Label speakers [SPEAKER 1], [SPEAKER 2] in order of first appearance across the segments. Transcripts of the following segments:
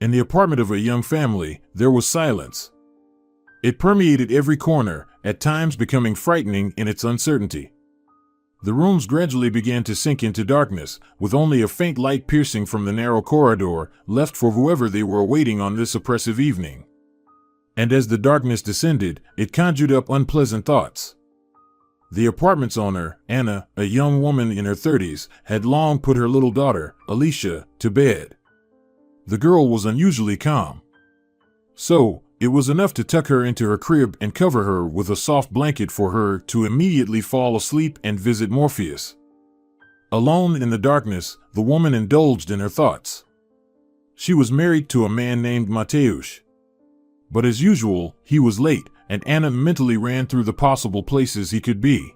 [SPEAKER 1] In the apartment of a young family, there was silence. It permeated every corner, at times becoming frightening in its uncertainty. The rooms gradually began to sink into darkness, with only a faint light piercing from the narrow corridor, left for whoever they were awaiting on this oppressive evening. And as the darkness descended, it conjured up unpleasant thoughts. The apartment's owner, Anna, a young woman in her 30s, had long put her little daughter, Alicia, to bed. The girl was unusually calm. So, it was enough to tuck her into her crib and cover her with a soft blanket for her to immediately fall asleep and visit Morpheus. Alone in the darkness, the woman indulged in her thoughts. She was married to a man named Mateusz. But as usual, he was late, and Anna mentally ran through the possible places he could be.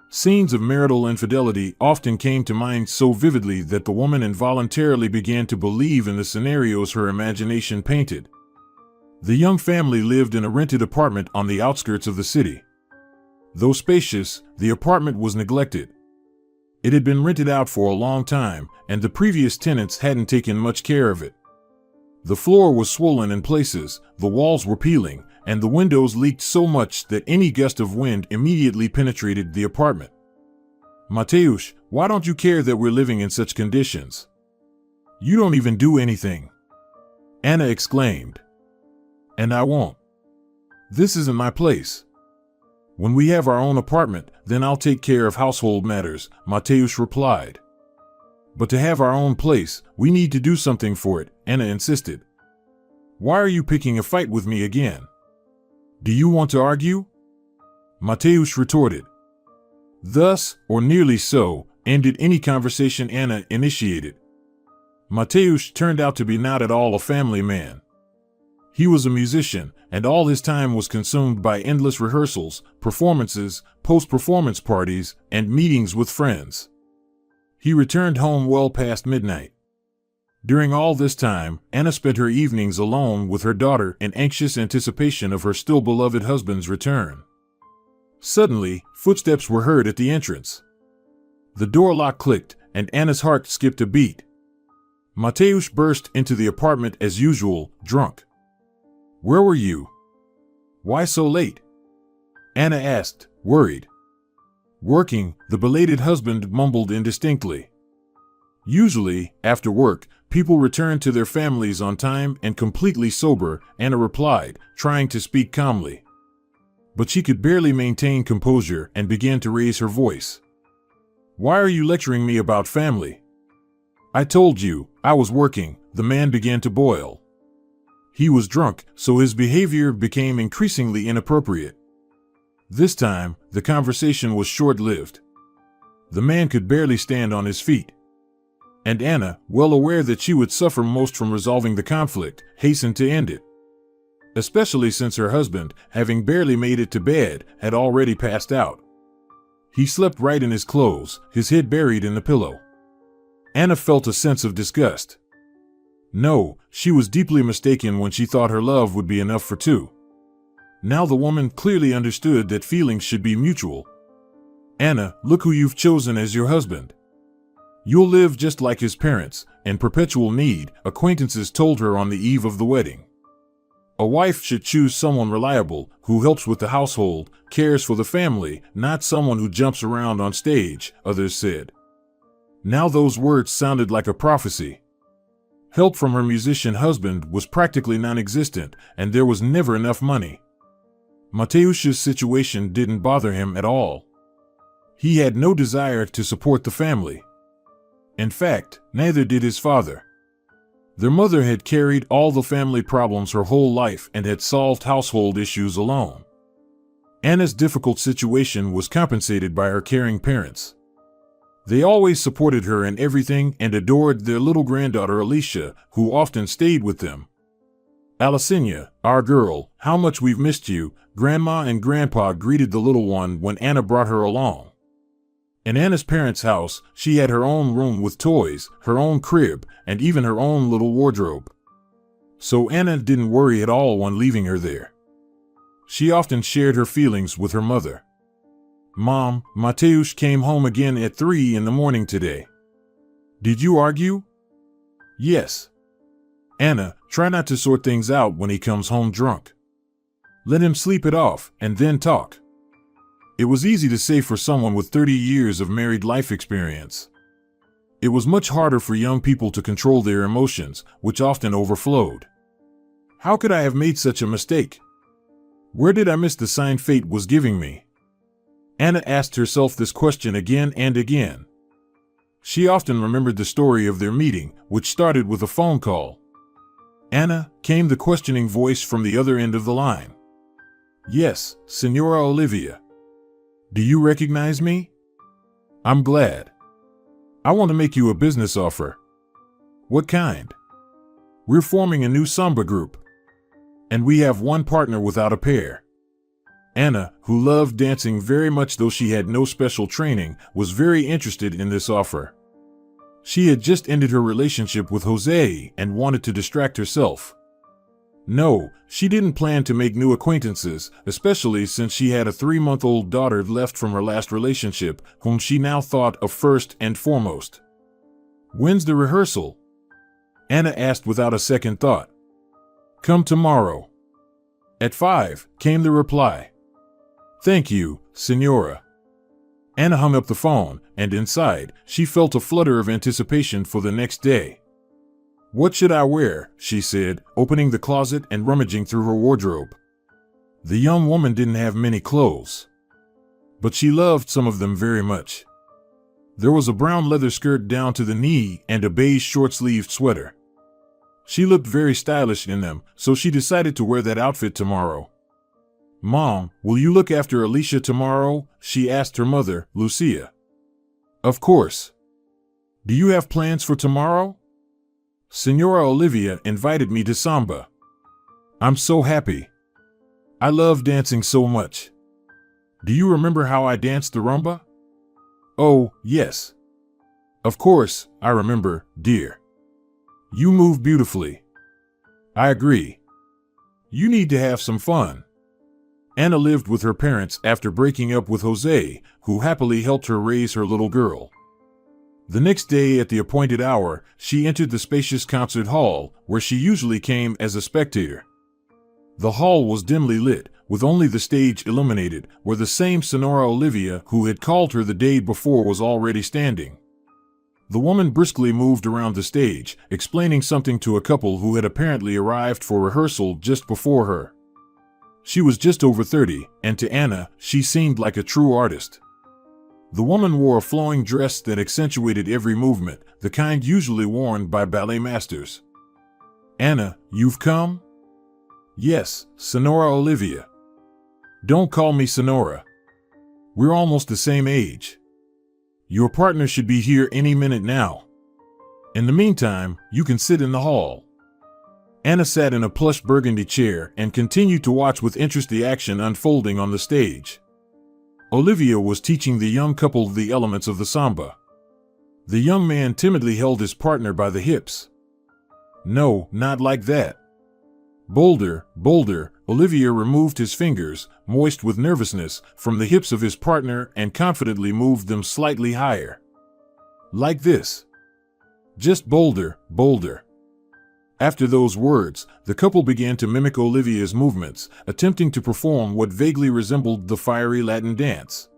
[SPEAKER 1] Scenes of marital infidelity often came to mind so vividly that the woman involuntarily began to believe in the scenarios her imagination painted. The young family lived in a rented apartment on the outskirts of the city. Though spacious, the apartment was neglected. It had been rented out for a long time, and the previous tenants hadn't taken much care of it. The floor was swollen in places, the walls were peeling, and the windows leaked so much that any gust of wind immediately penetrated the apartment. "Mateusz, why don't you care that we're living in such conditions? You don't even do anything," Anna exclaimed. "And I won't. This isn't my place. When we have our own apartment, then I'll take care of household matters," Mateusz replied. "But to have our own place, we need to do something for it," Anna insisted. "Why are you picking a fight with me again? Do you want to argue?" Mateusz retorted. Thus, or nearly so, ended any conversation Anna initiated. Mateusz turned out to be not at all a family man. He was a musician, and all his time was consumed by endless rehearsals, performances, post-performance parties, and meetings with friends. He returned home well past midnight. During all this time, Anna spent her evenings alone with her daughter in anxious anticipation of her still beloved husband's return. Suddenly, footsteps were heard at the entrance. The door lock clicked, and Anna's heart skipped a beat. Mateusz burst into the apartment as usual, drunk. "Where were you? Why so late?" Anna asked, worried. "Working," the belated husband mumbled indistinctly. "Usually, after work, people return to their families on time and completely sober," Anna replied, trying to speak calmly. But she could barely maintain composure and began to raise her voice. "Why are you lecturing me about family? I told you, I was working." The man began to boil. He was drunk, so his behavior became increasingly inappropriate. This time, the conversation was short-lived. The man could barely stand on his feet. And Anna, well aware that she would suffer most from resolving the conflict, hastened to end it. Especially since her husband, having barely made it to bed, had already passed out. He slept right in his clothes, his head buried in the pillow. Anna felt a sense of disgust. No, she was deeply mistaken when she thought her love would be enough for two. Now the woman clearly understood that feelings should be mutual. "Anna, look who you've chosen as your husband. You'll live just like his parents, in perpetual need," acquaintances told her on the eve of the wedding. "A wife should choose someone reliable, who helps with the household, cares for the family, not someone who jumps around on stage," others said. Now those words sounded like a prophecy. Help from her musician husband was practically non-existent, and there was never enough money. Mateusz's situation didn't bother him at all. He had no desire to support the family. In fact, neither did his father. Their mother had carried all the family problems her whole life and had solved household issues alone. Anna's difficult situation was compensated by her caring parents. They always supported her in everything and adored their little granddaughter Alicia, who often stayed with them. "Alicinia, our girl, how much we've missed you," Grandma and Grandpa greeted the little one when Anna brought her along. In Anna's parents' house, she had her own room with toys, her own crib, and even her own little wardrobe. So Anna didn't worry at all when leaving her there. She often shared her feelings with her mother. "Mom, Mateusz came home again at 3 in the morning today. Did you argue?" "Yes. Anna, try not to sort things out when he comes home drunk. Let him sleep it off and then talk. It was easy to say for someone with 30 years of married life experience. It was much harder for young people to control their emotions, which often overflowed. How could I have made such a mistake? Where did I miss the sign fate was giving me? Anna asked herself this question again and again. She often remembered the story of their meeting, which started with a phone call. Anna, came the questioning voice from the other end of the line. Yes, Senora Olivia. Do you recognize me? I'm glad. I want to make you a business offer. What kind? We're forming a new samba group. And we have one partner without a pair. Anna, who loved dancing very much though she had no special training, was very interested in this offer. She had just ended her relationship with Jose and wanted to distract herself. No, she didn't plan to make new acquaintances, especially since she had a 3-month-old daughter left from her last relationship, whom she now thought of first and foremost. When's the rehearsal? Anna asked without a second thought. Come tomorrow. At 5, came the reply. Thank you, Senora. Anna hung up the phone, and inside, she felt a flutter of anticipation for the next day. What should I wear? She said, opening the closet and rummaging through her wardrobe. The young woman didn't have many clothes, but she loved some of them very much. There was a brown leather skirt down to the knee and a beige short-sleeved sweater. She looked very stylish in them, so she decided to wear that outfit tomorrow. Mom, will you look after Alicia tomorrow? She asked her mother, Lucia. Of course. Do you have plans for tomorrow? Senora Olivia invited me to samba. I'm so happy. I love dancing so much. Do you remember how I danced the rumba? Oh, yes. Of course, I remember, dear. You move beautifully. I agree. You need to have some fun. Anna lived with her parents after breaking up with Jose, who happily helped her raise her little girl. The next day at the appointed hour, she entered the spacious concert hall, where she usually came as a spectator. The hall was dimly lit, with only the stage illuminated, where the same Senora Olivia who had called her the day before was already standing. The woman briskly moved around the stage, explaining something to a couple who had apparently arrived for rehearsal just before her. She was just over 30, and to Anna, she seemed like a true artist. The woman wore a flowing dress that accentuated every movement, the kind usually worn by ballet masters. Anna, you've come? Yes, Senora Olivia. Don't call me Senora. We're almost the same age. Your partner should be here any minute now. In the meantime, you can sit in the hall. Anna sat in a plush burgundy chair and continued to watch with interest the action unfolding on the stage. Olivia was teaching the young couple the elements of the samba. The young man timidly held his partner by the hips. No, not like that. Bolder, bolder, Olivia removed his fingers, moist with nervousness, from the hips of his partner and confidently moved them slightly higher. Like this. Just bolder, bolder. After those words, the couple began to mimic Olivia's movements, attempting to perform what vaguely resembled the fiery Latin dance.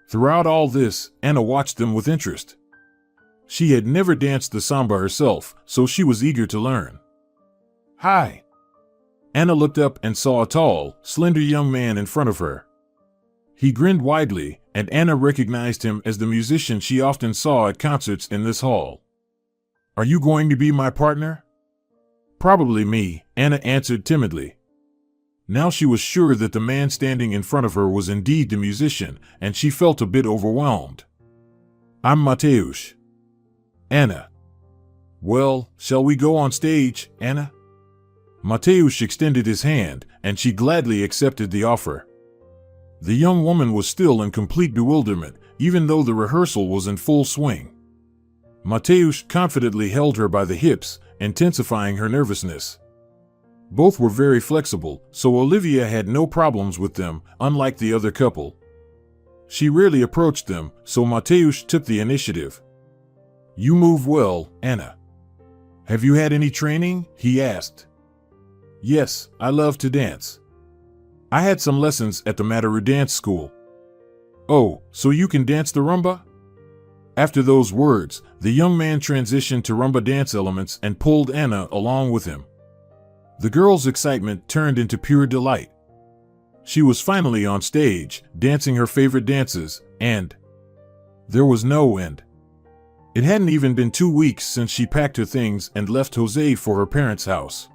[SPEAKER 1] Throughout all this, Anna watched them with interest. She had never danced the samba herself, so she was eager to learn. Hi! Anna looked up and saw a tall, slender young man in front of her. He grinned widely, and Anna recognized him as the musician she often saw at concerts in this hall. Are you going to be my partner? Probably me, Anna answered timidly. Now she was sure that the man standing in front of her was indeed the musician, and she felt a bit overwhelmed. I'm Mateusz. Anna. Well, shall we go on stage, Anna? Mateusz extended his hand, and she gladly accepted the offer. The young woman was still in complete bewilderment, even though the rehearsal was in full swing. Mateusz confidently held her by the hips, intensifying her nervousness. Both were very flexible, so Olivia had no problems with them, unlike the other couple. She rarely approached them, so Mateusz took the initiative. You move well, Anna. Have you had any training? He asked. Yes, I love to dance. I had some lessons at the Mataru dance school. Oh, so you can dance the rumba? After those words, the young man transitioned to rumba dance elements and pulled Anna along with him. The girl's excitement turned into pure delight. She was finally on stage, dancing her favorite dances, and there was no end. It hadn't even been 2 weeks since she packed her things and left Jose for her parents' house.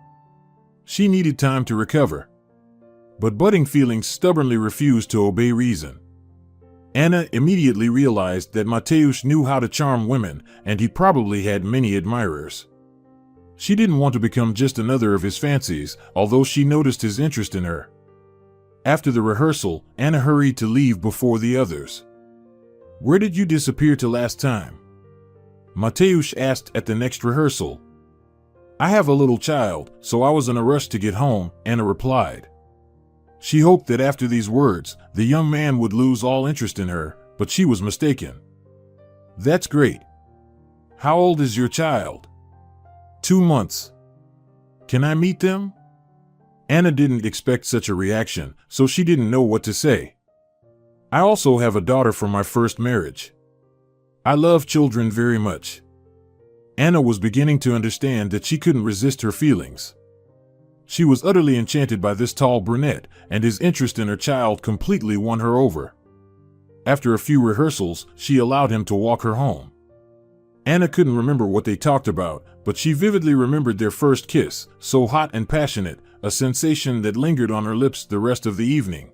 [SPEAKER 1] She needed time to recover. But budding feelings stubbornly refused to obey reason. Anna immediately realized that Mateusz knew how to charm women, and he probably had many admirers. She didn't want to become just another of his fancies, although she noticed his interest in her. After the rehearsal, Anna hurried to leave before the others. Where did you disappear to last time? Mateusz asked at the next rehearsal. I have a little child, so I was in a rush to get home, Anna replied. She hoped that after these words, the young man would lose all interest in her, but she was mistaken. That's great. How old is your child? 2 months. Can I meet them? Anna didn't expect such a reaction, so she didn't know what to say. I also have a daughter from my first marriage. I love children very much. Anna was beginning to understand that she couldn't resist her feelings. She was utterly enchanted by this tall brunette, and his interest in her child completely won her over. After a few rehearsals, she allowed him to walk her home. Anna couldn't remember what they talked about, but she vividly remembered their first kiss, so hot and passionate, a sensation that lingered on her lips the rest of the evening.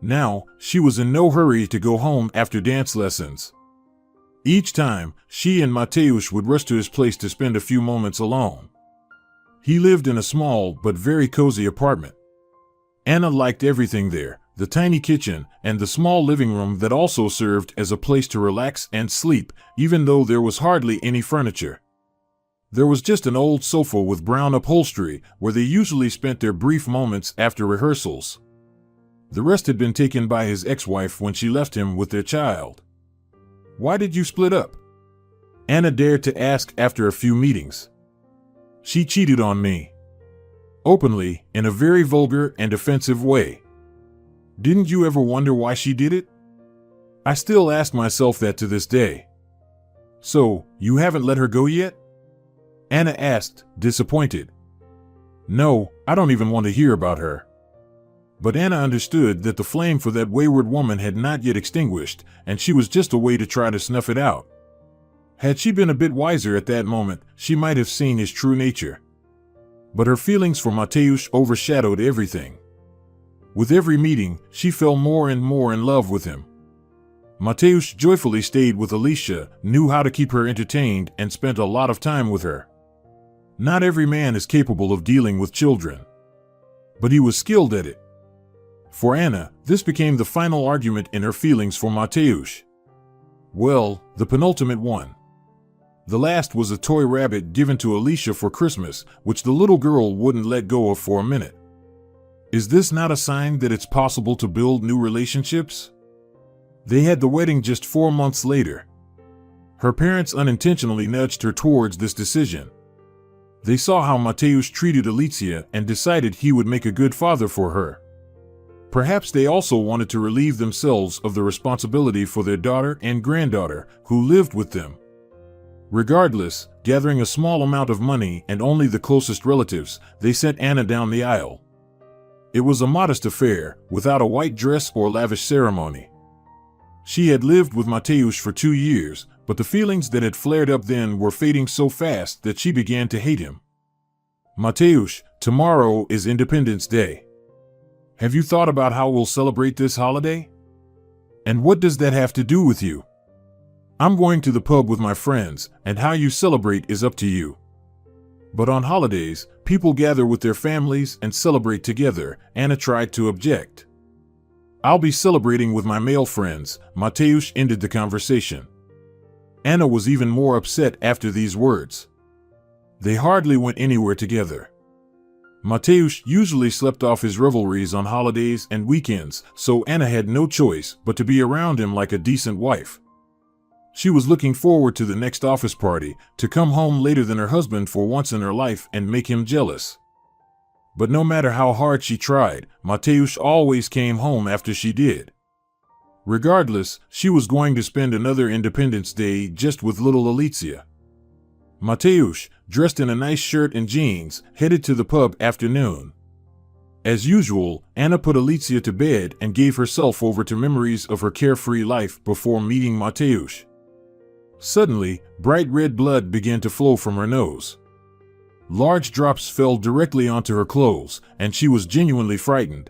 [SPEAKER 1] Now, she was in no hurry to go home after dance lessons. Each time, she and Mateusz would rush to his place to spend a few moments alone. He lived in a small but very cozy apartment. Anna liked everything there, the tiny kitchen and the small living room that also served as a place to relax and sleep, even though there was hardly any furniture. There was just an old sofa with brown upholstery where they usually spent their brief moments after rehearsals. The rest had been taken by his ex-wife when she left him with their child. Why did you split up? Anna dared to ask after a few meetings. She cheated on me. Openly, in a very vulgar and offensive way. Didn't you ever wonder why she did it? I still ask myself that to this day. So, you haven't let her go yet? Anna asked, disappointed. No, I don't even want to hear about her. But Anna understood that the flame for that wayward woman had not yet extinguished, and she was just a way to try to snuff it out. Had she been a bit wiser at that moment, she might have seen his true nature. But her feelings for Mateusz overshadowed everything. With every meeting, she fell more and more in love with him. Mateusz joyfully stayed with Alicia, knew how to keep her entertained, and spent a lot of time with her. Not every man is capable of dealing with children. But he was skilled at it. For Anna, this became the final argument in her feelings for Mateusz. Well, the penultimate one. The last was a toy rabbit given to Alicia for Christmas, which the little girl wouldn't let go of for a minute. Is this not a sign that it's possible to build new relationships? They had the wedding just 4 months later. Her parents unintentionally nudged her towards this decision. They saw how Mateusz treated Alicia and decided he would make a good father for her. Perhaps they also wanted to relieve themselves of the responsibility for their daughter and granddaughter, who lived with them. Regardless, gathering a small amount of money and only the closest relatives, they sent Anna down the aisle. It was a modest affair, without a white dress or lavish ceremony. She had lived with Mateusz for 2 years, but the feelings that had flared up then were fading so fast that she began to hate him. Mateusz, tomorrow is Independence Day. Have you thought about how we'll celebrate this holiday? And what does that have to do with you? I'm going to the pub with my friends, and how you celebrate is up to you. But on holidays, people gather with their families and celebrate together, Anna tried to object. I'll be celebrating with my male friends, Mateusz ended the conversation. Anna was even more upset after these words. They hardly went anywhere together. Mateusz usually slept off his revelries on holidays and weekends, so Anna had no choice but to be around him like a decent wife. She was looking forward to the next office party, to come home later than her husband for once in her life and make him jealous. But no matter how hard she tried, Mateusz always came home after she did. Regardless, she was going to spend another Independence Day just with little Alicia. Mateusz, dressed in a nice shirt and jeans, headed to the pub after noon. As usual, Anna put Alicia to bed and gave herself over to memories of her carefree life before meeting Mateusz. Suddenly, bright red blood began to flow from her nose. Large drops fell directly onto her clothes, and she was genuinely frightened.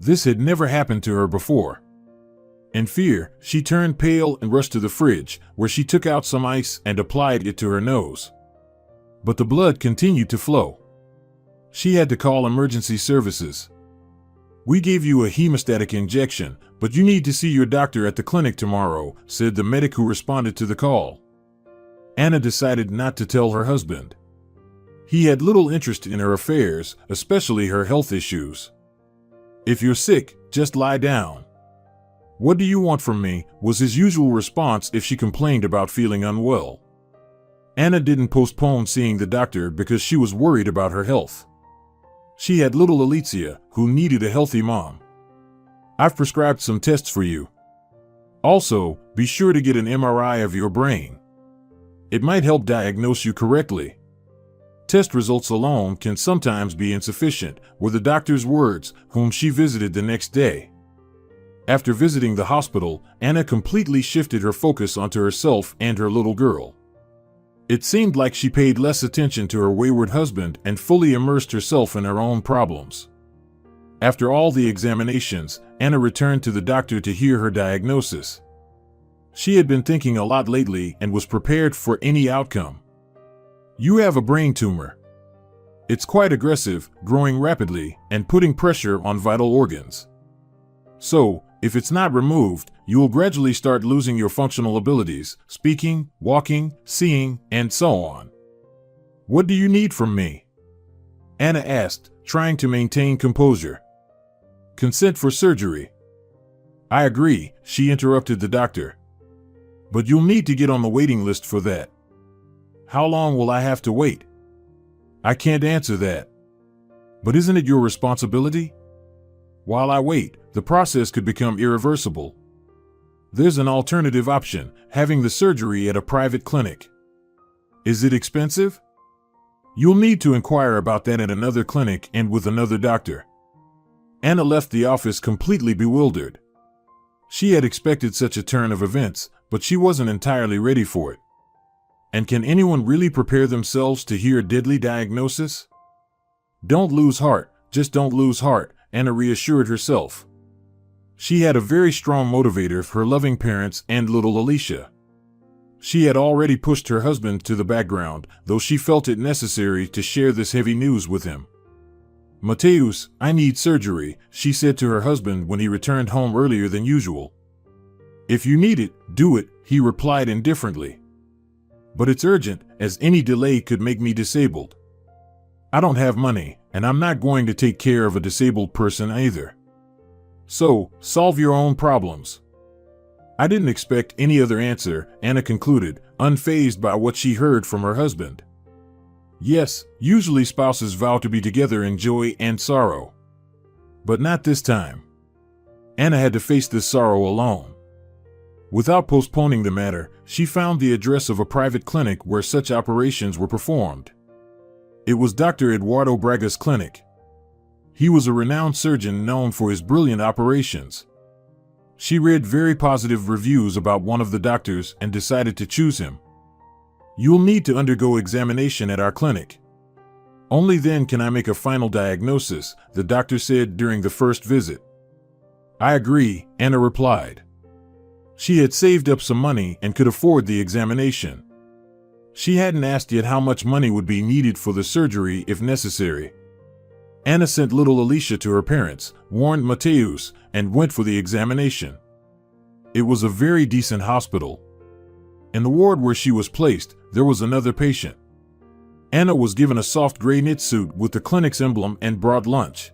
[SPEAKER 1] This had never happened to her before. In fear, she turned pale and rushed to the fridge, where she took out some ice and applied it to her nose. But the blood continued to flow. She had to call emergency services. "We gave you a hemostatic injection, but you need to see your doctor at the clinic tomorrow," said the medic who responded to the call. Anna decided not to tell her husband. He had little interest in her affairs, especially her health issues. "If you're sick, just lie down." "What do you want from me?" was his usual response if she complained about feeling unwell. Anna didn't postpone seeing the doctor because she was worried about her health. She had little Alicia, who needed a healthy mom. "I've prescribed some tests for you. Also, be sure to get an MRI of your brain. It might help diagnose you correctly." Test results alone can sometimes be insufficient, were the doctor's words, whom she visited the next day. After visiting the hospital, Anna completely shifted her focus onto herself and her little girl. It seemed like she paid less attention to her wayward husband and fully immersed herself in her own problems. After all the examinations, Anna returned to the doctor to hear her diagnosis. She had been thinking a lot lately and was prepared for any outcome. "You have a brain tumor. It's quite aggressive, growing rapidly, and putting pressure on vital organs. So, if it's not removed, you will gradually start losing your functional abilities, speaking, walking, seeing, and so on. What do you need from me?" Anna asked, trying to maintain composure. "Consent for surgery." "I agree," she interrupted the doctor. "But you'll need to get on the waiting list for that." "How long will I have to wait?" "I can't answer that." "But isn't it your responsibility?" "While I wait, the process could become irreversible. There's an alternative option, having the surgery at a private clinic." "Is it expensive?" "You'll need to inquire about that at another clinic and with another doctor." Anna left the office completely bewildered. She had expected such a turn of events, but she wasn't entirely ready for it. And can anyone really prepare themselves to hear a deadly diagnosis? "Don't lose heart, just don't lose heart," Anna reassured herself. She had a very strong motivator for her loving parents and little Alicia. She had already pushed her husband to the background, though she felt it necessary to share this heavy news with him. "Mateusz, I need surgery," she said to her husband when he returned home earlier than usual. "If you need it, do it," he replied indifferently. "But it's urgent, as any delay could make me disabled." "I don't have money, and I'm not going to take care of a disabled person either. So, solve your own problems." "I didn't expect any other answer," Anna concluded, unfazed by what she heard from her husband. Yes, usually spouses vow to be together in joy and sorrow. But not this time. Anna had to face this sorrow alone. Without postponing the matter, she found the address of a private clinic where such operations were performed. It was Dr. Eduardo Braga's clinic. He was a renowned surgeon known for his brilliant operations. She read very positive reviews about one of the doctors and decided to choose him. "You'll need to undergo examination at our clinic. Only then can I make a final diagnosis," the doctor said during the first visit. "I agree," Anna replied. She had saved up some money and could afford the examination. She hadn't asked yet how much money would be needed for the surgery if necessary. Anna sent little Alicia to her parents, warned Mateusz, and went for the examination. It was a very decent hospital. In the ward where she was placed, there was another patient. Anna was given a soft gray knit suit with the clinic's emblem and brought lunch.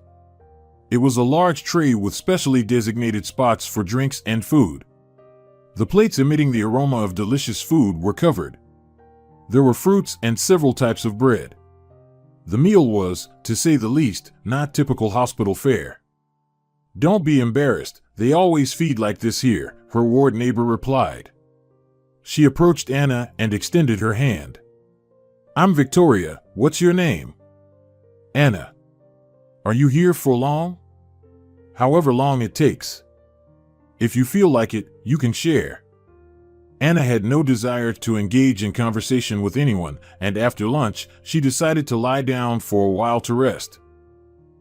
[SPEAKER 1] It was a large tray with specially designated spots for drinks and food. The plates emitting the aroma of delicious food were covered. There were fruits and several types of bread. The meal was, to say the least, not typical hospital fare. "Don't be embarrassed, they always feed like this here," her ward neighbor replied. She approached Anna and extended her hand. "I'm Victoria, what's your name?" "Anna." "Are you here for long?" "However long it takes. If you feel like it, you can share." Anna had no desire to engage in conversation with anyone, and after lunch, she decided to lie down for a while to rest.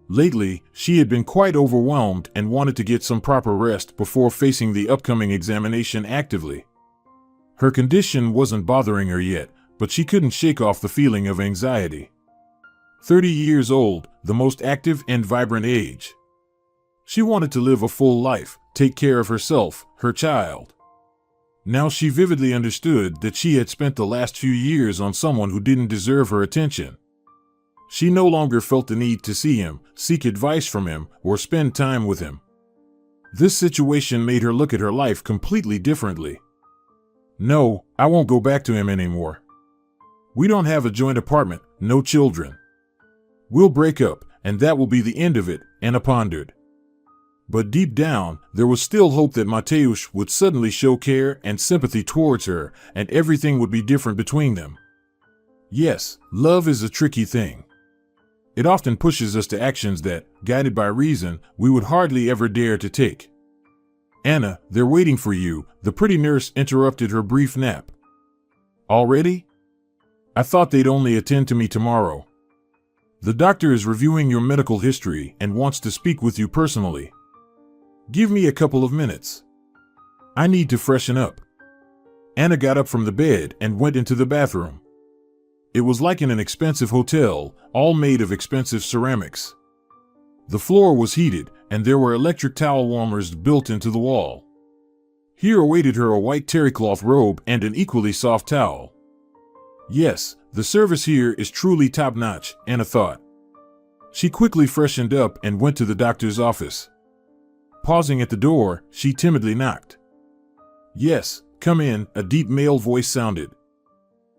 [SPEAKER 1] Lately, she had been quite overwhelmed and wanted to get some proper rest before facing the upcoming examination actively. Her condition wasn't bothering her yet, but she couldn't shake off the feeling of anxiety. 30 years old, the most active and vibrant age. She wanted to live a full life, take care of herself, her child. Now she vividly understood that she had spent the last few years on someone who didn't deserve her attention. She no longer felt the need to see him, seek advice from him, or spend time with him. This situation made her look at her life completely differently. "No, I won't go back to him anymore. We don't have a joint apartment, no children. We'll break up, and that will be the end of it," Anna pondered. But deep down, there was still hope that Mateusz would suddenly show care and sympathy towards her, and everything would be different between them. Yes, love is a tricky thing. It often pushes us to actions that, guided by reason, we would hardly ever dare to take. "Anna, they're waiting for you," the pretty nurse interrupted her brief nap. "Already? I thought they'd only attend to me tomorrow." "The doctor is reviewing your medical history and wants to speak with you personally. Give me a couple of minutes. I need to freshen up." Anna got up from the bed and went into the bathroom. It was like in an expensive hotel, all made of expensive ceramics. The floor was heated, and there were electric towel warmers built into the wall. Here awaited her a white terrycloth robe and an equally soft towel. Yes, the service here is truly top-notch, Anna thought. She quickly freshened up and went to the doctor's office. Pausing at the door, she timidly knocked. "Yes, come in," a deep male voice sounded.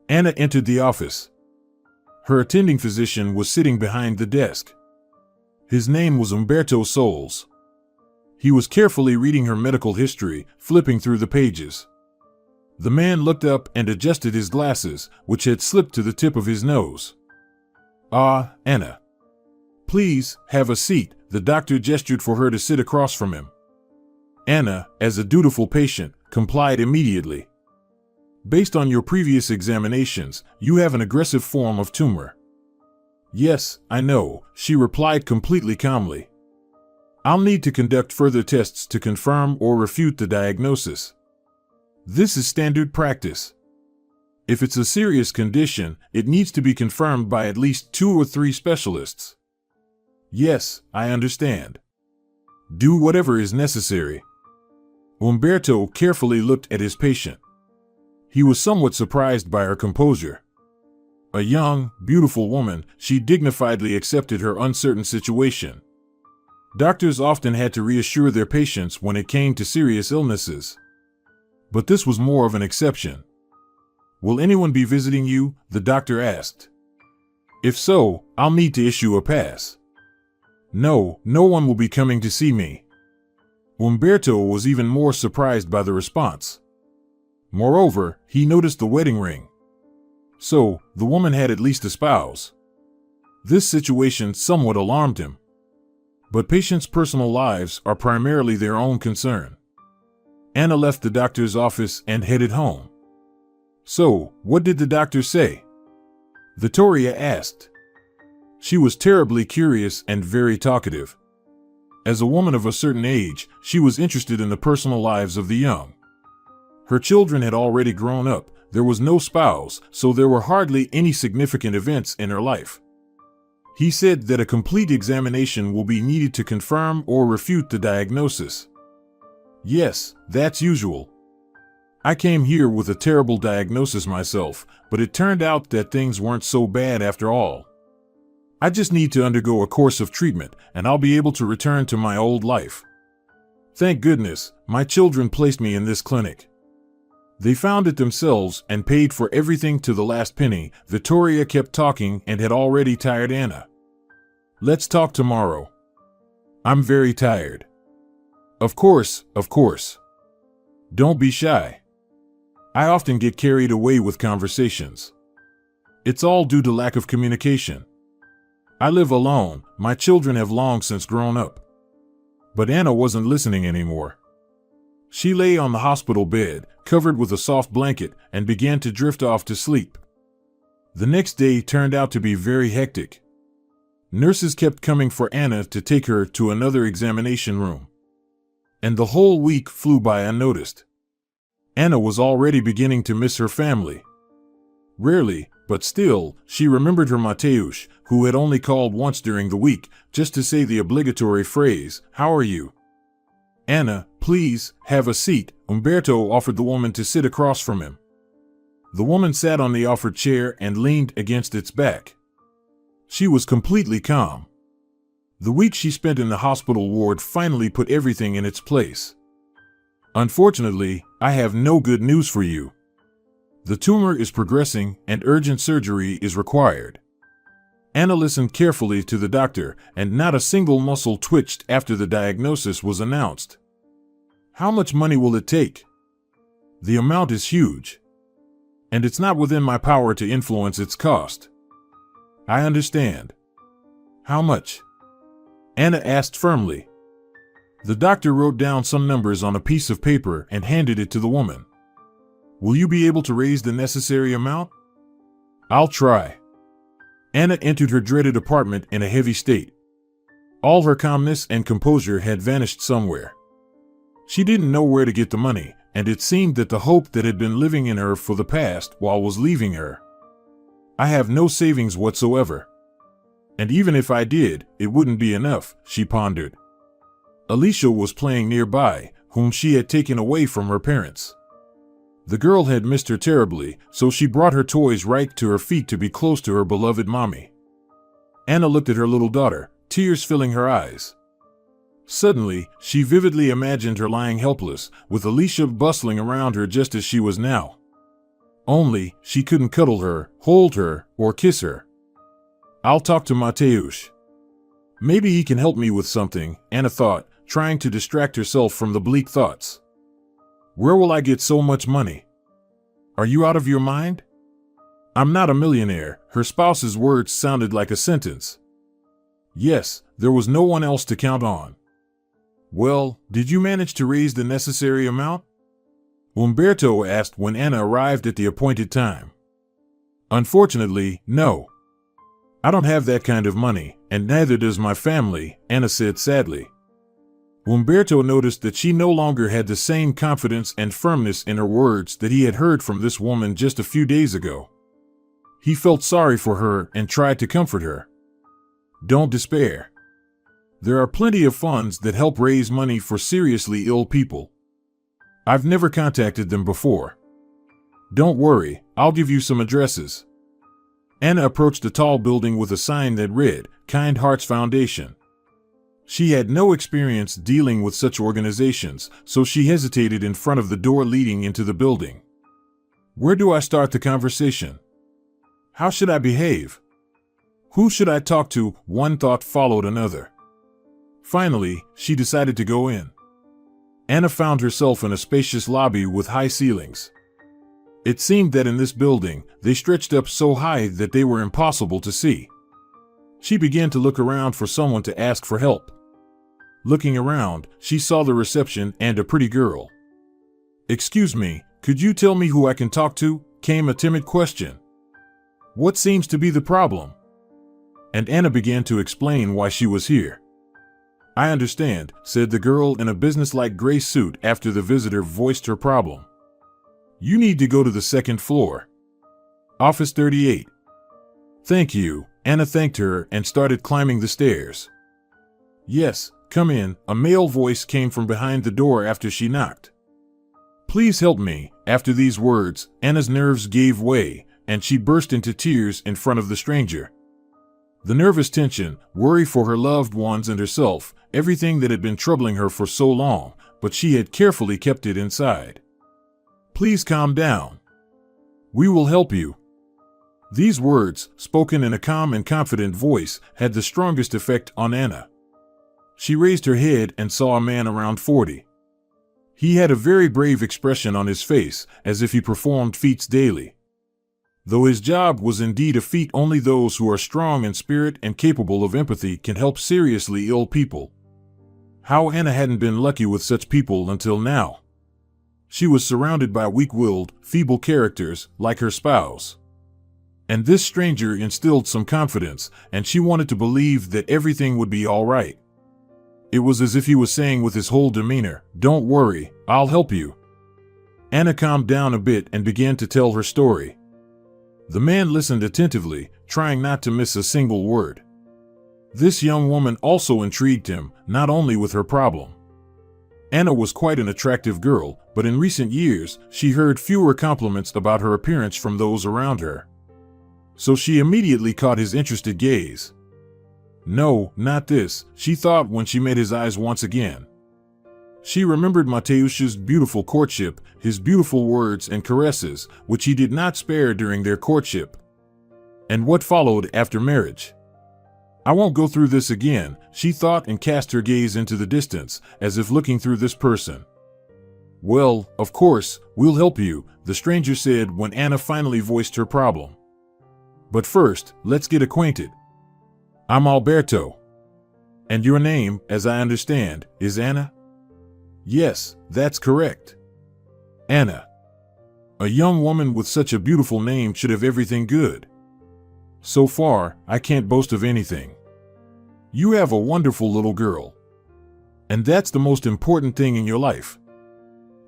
[SPEAKER 1] Anna entered the office. Her attending physician was sitting behind the desk. His name was Umberto Soles. He was carefully reading her medical history, flipping through the pages. The man looked up and adjusted his glasses, which had slipped to the tip of his nose. "Ah, Anna. Please, have a seat," the doctor gestured for her to sit across from him. Anna, as a dutiful patient, complied immediately. "Based on your previous examinations, you have an aggressive form of tumor." "Yes, I know," she replied completely calmly. "I'll need to conduct further tests to confirm or refute the diagnosis. This is standard practice. If it's a serious condition, it needs to be confirmed by at least 2 or 3 specialists." "Yes, I understand. Do whatever is necessary." Umberto carefully looked at his patient. He was somewhat surprised by her composure. A young, beautiful woman, she dignifiedly accepted her uncertain situation. Doctors often had to reassure their patients when it came to serious illnesses. But this was more of an exception. "Will anyone be visiting you?" the doctor asked. "If so, I'll need to issue a pass." "No, no one will be coming to see me." Umberto was even more surprised by the response. Moreover, he noticed the wedding ring. So, the woman had at least a spouse. This situation somewhat alarmed him. But patients' personal lives are primarily their own concern. Anna left the doctor's office and headed home. "So, what did the doctor say?" Vittoria asked. She was terribly curious and very talkative. As a woman of a certain age, she was interested in the personal lives of the young. Her children had already grown up, there was no spouse, so there were hardly any significant events in her life. He said that a complete examination will be needed to confirm or refute the diagnosis. "Yes, that's usual. I came here with a terrible diagnosis myself, but it turned out that things weren't so bad after all. I just need to undergo a course of treatment, and I'll be able to return to my old life. Thank goodness, my children placed me in this clinic. They found it themselves and paid for everything to the last penny. Victoria kept talking and had already tired Anna. Let's talk tomorrow. I'm very tired. Of course. Don't be shy. I often get carried away with conversations. It's all due to lack of communication. I live alone. My children have long since grown up. But Anna wasn't listening anymore. She lay on the hospital bed, covered with a soft blanket, and began to drift off to sleep. The next day turned out to be very hectic. Nurses kept coming for Anna to take her to another examination room. And the whole week flew by unnoticed. Anna was already beginning to miss her family. Rarely, but still, she remembered her Mateusz, who had only called once during the week, just to say the obligatory phrase, "How are you?" "Anna, please, have a seat," Umberto offered the woman to sit across from him. The woman sat on the offered chair and leaned against its back. She was completely calm. The week she spent in the hospital ward finally put everything in its place. "Unfortunately, I have no good news for you. The tumor is progressing and urgent surgery is required." Anna listened carefully to the doctor, and not a single muscle twitched after the diagnosis was announced. "How much money will it take?" "The amount is huge. And it's not within my power to influence its cost." "I understand. How much?" Anna asked firmly. The doctor wrote down some numbers on a piece of paper and handed it to the woman. "Will you be able to raise the necessary amount?" "I'll try." Anna entered her dreaded apartment in a heavy state. All her calmness and composure had vanished somewhere. She didn't know where to get the money, and it seemed that the hope that had been living in her for the past while was leaving her. "I have no savings whatsoever. And even if I did, it wouldn't be enough," she pondered. Alicia was playing nearby, whom she had taken away from her parents. The girl had missed her terribly, so she brought her toys right to her feet to be close to her beloved mommy. Anna looked at her little daughter, tears filling her eyes. Suddenly, she vividly imagined her lying helpless, with Alicia bustling around her just as she was now. Only, she couldn't cuddle her, hold her, or kiss her. "I'll talk to Mateusz. Maybe he can help me with something," Anna thought, trying to distract herself from the bleak thoughts. "Where will I get so much money? Are you out of your mind?" "I'm not a millionaire," her spouse's words sounded like a sentence. Yes, there was no one else to count on. "Well, did you manage to raise the necessary amount?" Umberto asked when Anna arrived at the appointed time. "Unfortunately, no. I don't have that kind of money, and neither does my family," Anna said sadly. Umberto noticed that she no longer had the same confidence and firmness in her words that he had heard from this woman just a few days ago. He felt sorry for her and tried to comfort her. "Don't despair. There are plenty of funds that help raise money for seriously ill people. I've never contacted them before. Don't worry, I'll give you some addresses." Anna approached a tall building with a sign that read, "Kind Hearts Foundation." She had no experience dealing with such organizations, so she hesitated in front of the door leading into the building. "Where do I start the conversation? How should I behave? Who should I talk to?" One thought followed another. Finally, she decided to go in. Anna found herself in a spacious lobby with high ceilings. It seemed that in this building, they stretched up so high that they were impossible to see. She began to look around for someone to ask for help. Looking around, she saw the reception and a pretty girl. "Excuse me, could you tell me who I can talk to?" came a timid question. "What seems to be the problem?" And Anna began to explain why she was here. "I understand," said the girl in a businesslike gray suit after the visitor voiced her problem. "You need to go to the second floor. Office 38. "Thank you." Anna thanked her and started climbing the stairs. "Yes, come in," a male voice came from behind the door after she knocked. "Please help me." After these words, Anna's nerves gave way, and she burst into tears in front of the stranger. The nervous tension, worry for her loved ones and herself, everything that had been troubling her for so long, but she had carefully kept it inside. Please calm down. We will help you." These words, spoken in a calm and confident voice, had the strongest effect on Anna. She raised her head and saw a man around 40. He had a very brave expression on his face, as if he performed feats daily. Though his job was indeed a feat, only those who are strong in spirit and capable of empathy can help seriously ill people. How Anna hadn't been lucky with such people until now. She was surrounded by weak-willed, feeble characters like her spouse. And this stranger instilled some confidence, and she wanted to believe that everything would be all right. It was as if he was saying with his whole demeanor, "Don't worry, I'll help you." Anna calmed down a bit and began to tell her story. The man listened attentively, trying not to miss a single word. This young woman also intrigued him, not only with her problem. Anna was quite an attractive girl, but in recent years, she heard fewer compliments about her appearance from those around her. So she immediately caught his interested gaze. No, not this, she thought when she met his eyes once again. She remembered Mateusz's beautiful courtship, his beautiful words and caresses, which he did not spare during their courtship. And what followed after marriage. I won't go through this again, she thought, and cast her gaze into the distance, as if looking through this person. Well, of course, we'll help you, the stranger said when Anna finally voiced her problem. But first, let's get acquainted. I'm Alberto. And your name, as I understand, is Anna? Yes, that's correct. Anna. A young woman with such a beautiful name should have everything good. So far, I can't boast of anything. You have a wonderful little girl. And that's the most important thing in your life.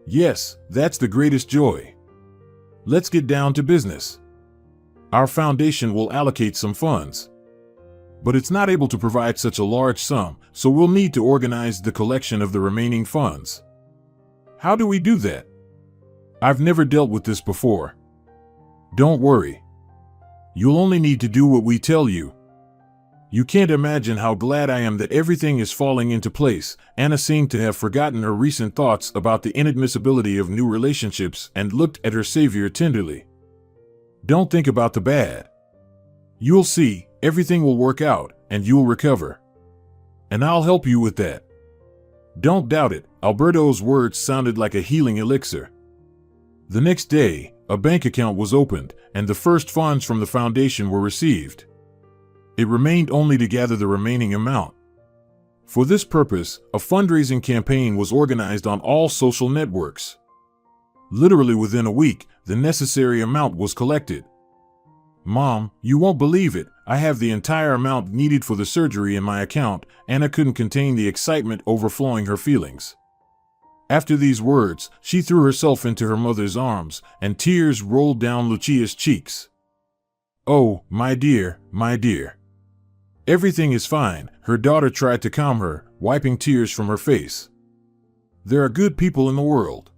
[SPEAKER 1] Yes, that's the greatest joy. Let's get down to business. Our foundation will allocate some funds. But it's not able to provide such a large sum, so we'll need to organize the collection of the remaining funds. How do we do that? I've never dealt with this before. Don't worry. You'll only need to do what we tell you. You can't imagine how glad I am that everything is falling into place. Anna seemed to have forgotten her recent thoughts about the inadmissibility of new relationships and looked at her savior tenderly. Don't think about the bad. You'll see, everything will work out, and you'll recover. And I'll help you with that. Don't doubt it, Alberto's words sounded like a healing elixir. The next day, a bank account was opened, and the first funds from the foundation were received. It remained only to gather the remaining amount. For this purpose, a fundraising campaign was organized on all social networks. Literally within a week, the necessary amount was collected. Mom, you won't believe it, I have the entire amount needed for the surgery in my account. Anna couldn't contain the excitement overflowing her feelings. After these words, she threw herself into her mother's arms, and tears rolled down Lucia's cheeks. Oh, my dear, my dear. Everything is fine, her daughter tried to calm her, wiping tears from her face. There are good people in the world.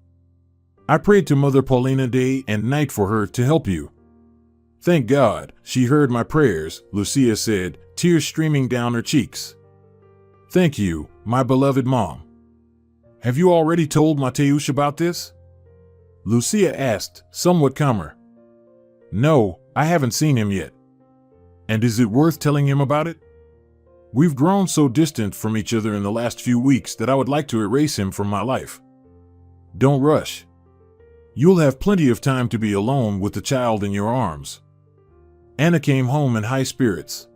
[SPEAKER 1] I prayed to Mother Paulina day and night for her to help you. Thank God, she heard my prayers, Lucia said, tears streaming down her cheeks. Thank you, my beloved mom. Have you already told Mateusz about this? Lucia asked, somewhat calmer. No, I haven't seen him yet. And is it worth telling him about it? We've grown so distant from each other in the last few weeks that I would like to erase him from my life. Don't rush. You'll have plenty of time to be alone with the child in your arms. Anna came home in high spirits.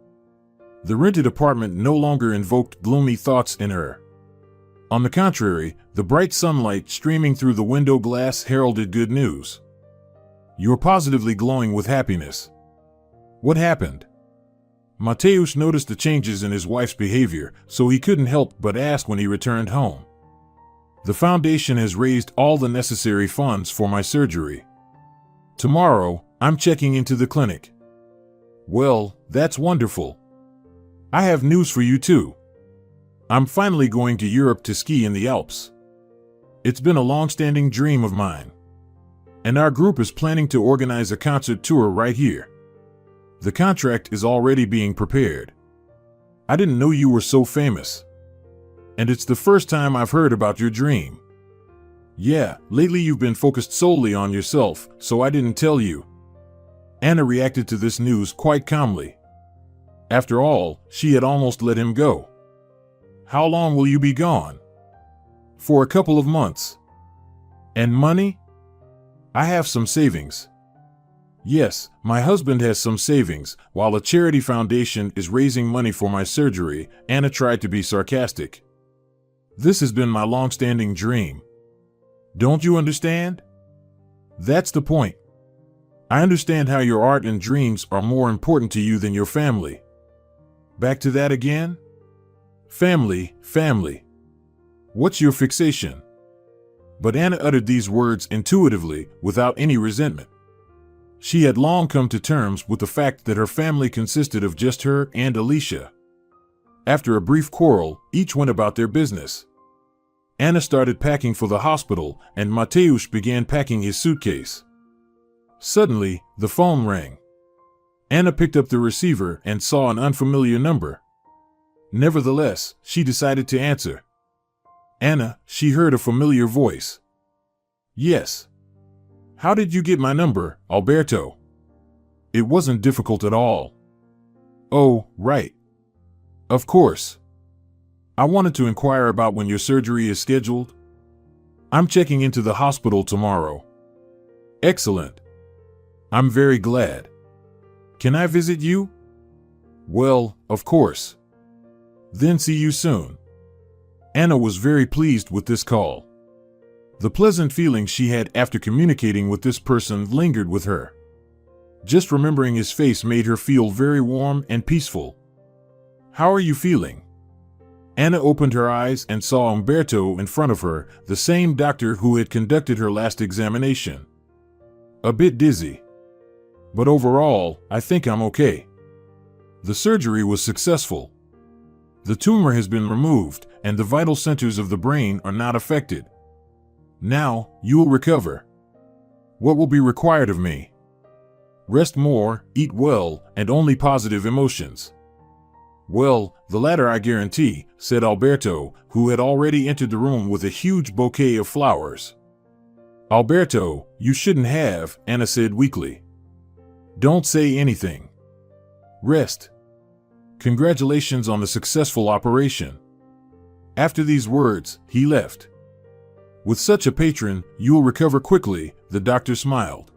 [SPEAKER 1] The rented apartment no longer invoked gloomy thoughts in her. On the contrary, the bright sunlight streaming through the window glass heralded good news. You're positively glowing with happiness. What happened? Mateusz noticed the changes in his wife's behavior, so he couldn't help but ask when he returned home. The foundation has raised all the necessary funds for my surgery. Tomorrow, I'm checking into the clinic. Well, that's wonderful. I have news for you too. I'm finally going to Europe to ski in the Alps. It's been a long-standing dream of mine. And our group is planning to organize a concert tour right here. The contract is already being prepared. I didn't know you were so famous. And it's the first time I've heard about your dream. Yeah, lately you've been focused solely on yourself, so I didn't tell you. Anna reacted to this news quite calmly. After all, she had almost let him go. How long will you be gone? For a couple of months. And money? I have some savings. Yes, my husband has some savings, while a charity foundation is raising money for my surgery. Anna tried to be sarcastic. This has been my long-standing dream. Don't you understand? That's the point. I understand how your art and dreams are more important to you than your family. Back to that again? Family, family. What's your fixation? But Anna uttered these words intuitively, without any resentment. She had long come to terms with the fact that her family consisted of just her and Alicia. After a brief quarrel, each went about their business. Anna started packing for the hospital, and Mateusz began packing his suitcase. Suddenly, the phone rang. Anna picked up the receiver and saw an unfamiliar number. Nevertheless, she decided to answer. Anna, she heard a familiar voice. Yes. How did you get my number, Alberto? It wasn't difficult at all. Oh, right. Of course. I wanted to inquire about when your surgery is scheduled. I'm checking into the hospital tomorrow. Excellent. I'm very glad. Can I visit you? Well, of course. Then see you soon. Anna was very pleased with this call. The pleasant feeling she had after communicating with this person lingered with her. Just remembering his face made her feel very warm and peaceful. How are you feeling? Anna opened her eyes and saw Umberto in front of her, the same doctor who had conducted her last examination. A bit dizzy. But overall, I think I'm okay. The surgery was successful. The tumor has been removed, and the vital centers of the brain are not affected. Now, you will recover. What will be required of me? Rest more, eat well, and only positive emotions. Well, the latter I guarantee, said Alberto, who had already entered the room with a huge bouquet of flowers. Alberto, you shouldn't have, Anna said weakly. Don't say anything. Rest. Congratulations on the successful operation. After these words, he left. With such a patron, you'll recover quickly, the doctor smiled.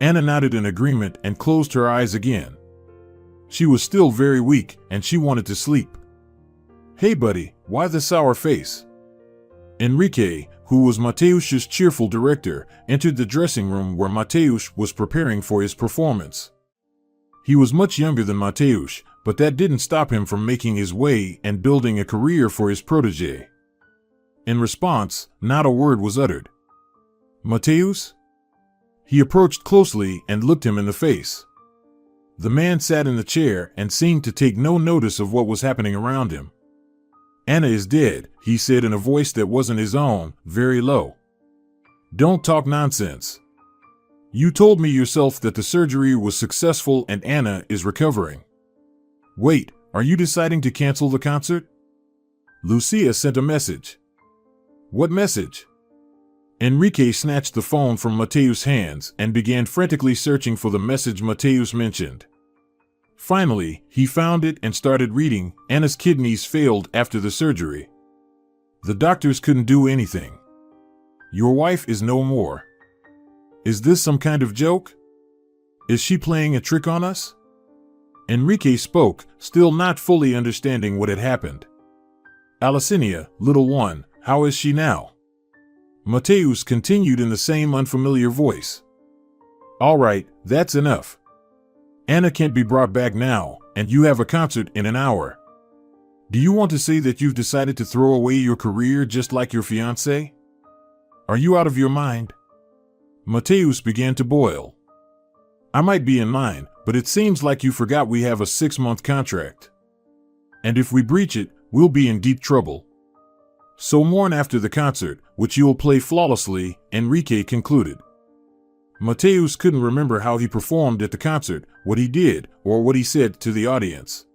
[SPEAKER 1] Anna nodded in agreement and closed her eyes again. She was still very weak, and she wanted to sleep. Hey buddy, why the sour face? Enrique, who was Mateusz's cheerful director, entered the dressing room where Mateusz was preparing for his performance. He was much younger than Mateusz, but that didn't stop him from making his way and building a career for his protégé. In response, not a word was uttered. Mateusz? He approached closely and looked him in the face. The man sat in the chair and seemed to take no notice of what was happening around him. Anna is dead, he said in a voice that wasn't his own, very low. Don't talk nonsense. You told me yourself that the surgery was successful and Anna is recovering. Wait, are you deciding to cancel the concert? Lucia sent a message. What message? Enrique snatched the phone from Mateusz's hands and began frantically searching for the message Mateusz mentioned. Finally, he found it and started reading. Anna's kidneys failed after the surgery. The doctors couldn't do anything. Your wife is no more. Is this some kind of joke? Is she playing a trick on us? Enrique spoke, still not fully understanding what had happened. Alicinia, little one, how is she now? Mateusz continued in the same unfamiliar voice. All right, that's enough. Anna can't be brought back now, and you have a concert in an hour. Do you want to say that you've decided to throw away your career just like your fiancé? Are you out of your mind? Mateusz began to boil. I might be in mine, but it seems like you forgot we have a 6-month contract. And if we breach it, we'll be in deep trouble. So mourn after the concert, which you'll play flawlessly, Enrique concluded. Mateusz couldn't remember how he performed at the concert, what he did, or what he said to the audience.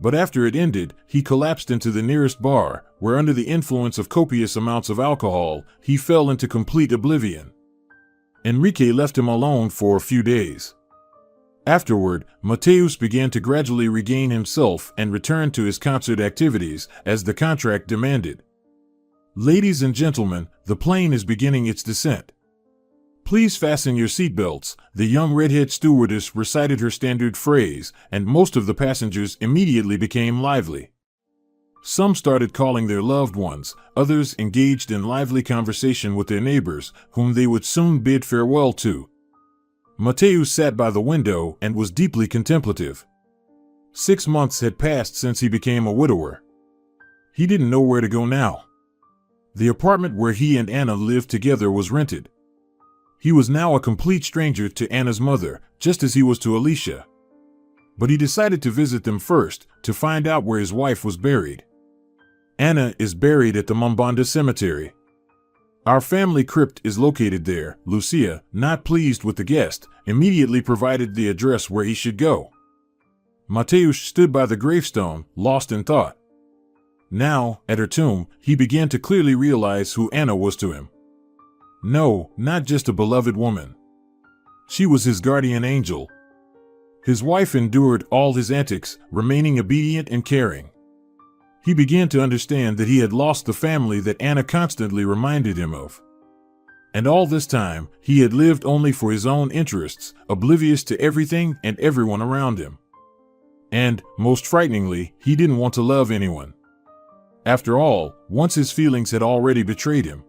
[SPEAKER 1] But after it ended, he collapsed into the nearest bar, where under the influence of copious amounts of alcohol, he fell into complete oblivion. Enrique left him alone for a few days. Afterward, Mateus began to gradually regain himself and return to his concert activities, as the contract demanded. Ladies and gentlemen, the plane is beginning its descent. Please fasten your seatbelts, the young redhead stewardess recited her standard phrase, and most of the passengers immediately became lively. Some started calling their loved ones, others engaged in lively conversation with their neighbors, whom they would soon bid farewell to. Mateus sat by the window and was deeply contemplative. 6 months had passed since he became a widower. He didn't know where to go now. The apartment where he and Anna lived together was rented. He was now a complete stranger to Anna's mother, just as he was to Alicia. But he decided to visit them first, to find out where his wife was buried. Anna is buried at the Mombanda Cemetery. Our family crypt is located there. Lucia, not pleased with the guest, immediately provided the address where he should go. Mateus stood by the gravestone, lost in thought. Now, at her tomb, he began to clearly realize who Anna was to him. No, not just a beloved woman. She was his guardian angel. His wife endured all his antics, remaining obedient and caring. He began to understand that he had lost the family that Anna constantly reminded him of. And all this time, he had lived only for his own interests, oblivious to everything and everyone around him. And, most frighteningly, he didn't want to love anyone. After all, once his feelings had already betrayed him.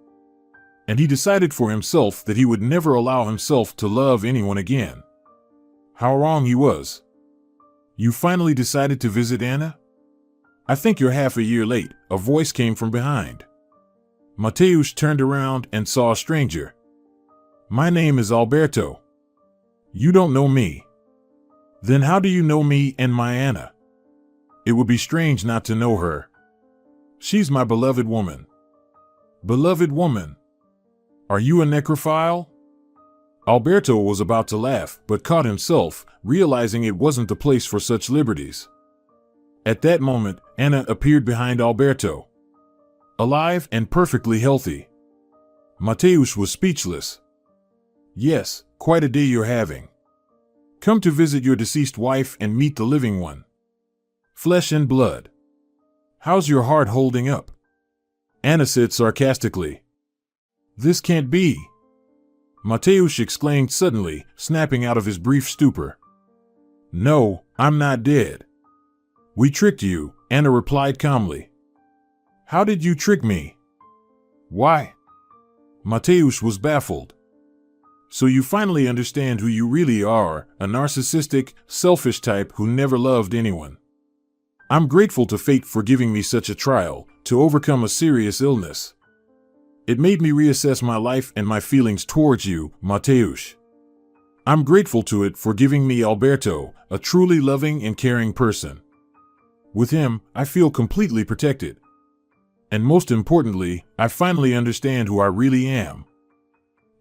[SPEAKER 1] And he decided for himself that he would never allow himself to love anyone again. How wrong he was. You finally decided to visit Anna? I think you're half a year late, a voice came from behind. Mateus turned around and saw a stranger. My name is Alberto. You don't know me. Then how do you know me and my Anna? It would be strange not to know her. She's my beloved woman. Beloved woman. Are you a necrophile? Alberto was about to laugh, but caught himself, realizing it wasn't the place for such liberties. At that moment, Anna appeared behind Alberto. Alive and perfectly healthy. Mateus was speechless. Yes, quite a day you're having. Come to visit your deceased wife and meet the living one. Flesh and blood. How's your heart holding up? Anna said sarcastically. This can't be. Mateus exclaimed suddenly, snapping out of his brief stupor. No, I'm not dead. We tricked you, Anna replied calmly. How did you trick me? Why? Mateus was baffled. So you finally understand who you really are, a narcissistic, selfish type who never loved anyone. I'm grateful to fate for giving me such a trial, to overcome a serious illness. It made me reassess my life and my feelings towards you, Mateus. I'm grateful to it for giving me Alberto, a truly loving and caring person. With him, I feel completely protected. And most importantly, I finally understand who I really am.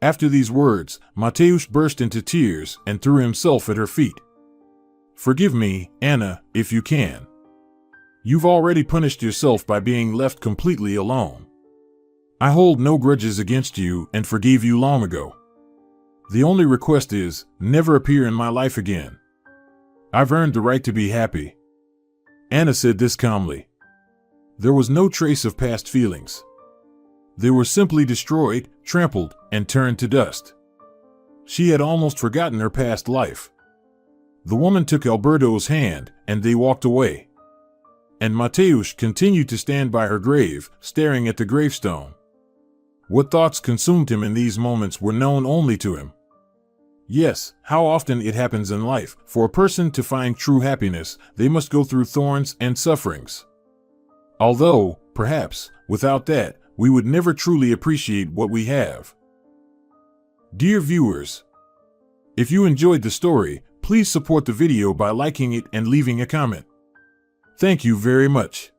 [SPEAKER 1] After these words, Mateus burst into tears and threw himself at her feet. Forgive me, Anna, if you can. You've already punished yourself by being left completely alone. I hold no grudges against you and forgave you long ago. The only request is, never appear in my life again. I've earned the right to be happy. Anna said this calmly. There was no trace of past feelings. They were simply destroyed, trampled, and turned to dust. She had almost forgotten her past life. The woman took Alberto's hand, and they walked away. And Mateus continued to stand by her grave, staring at the gravestone. What thoughts consumed him in these moments were known only to him. Yes, how often it happens in life, for a person to find true happiness, they must go through thorns and sufferings. Although, perhaps, without that, we would never truly appreciate what we have. Dear viewers, if you enjoyed the story, please support the video by liking it and leaving a comment. Thank you very much.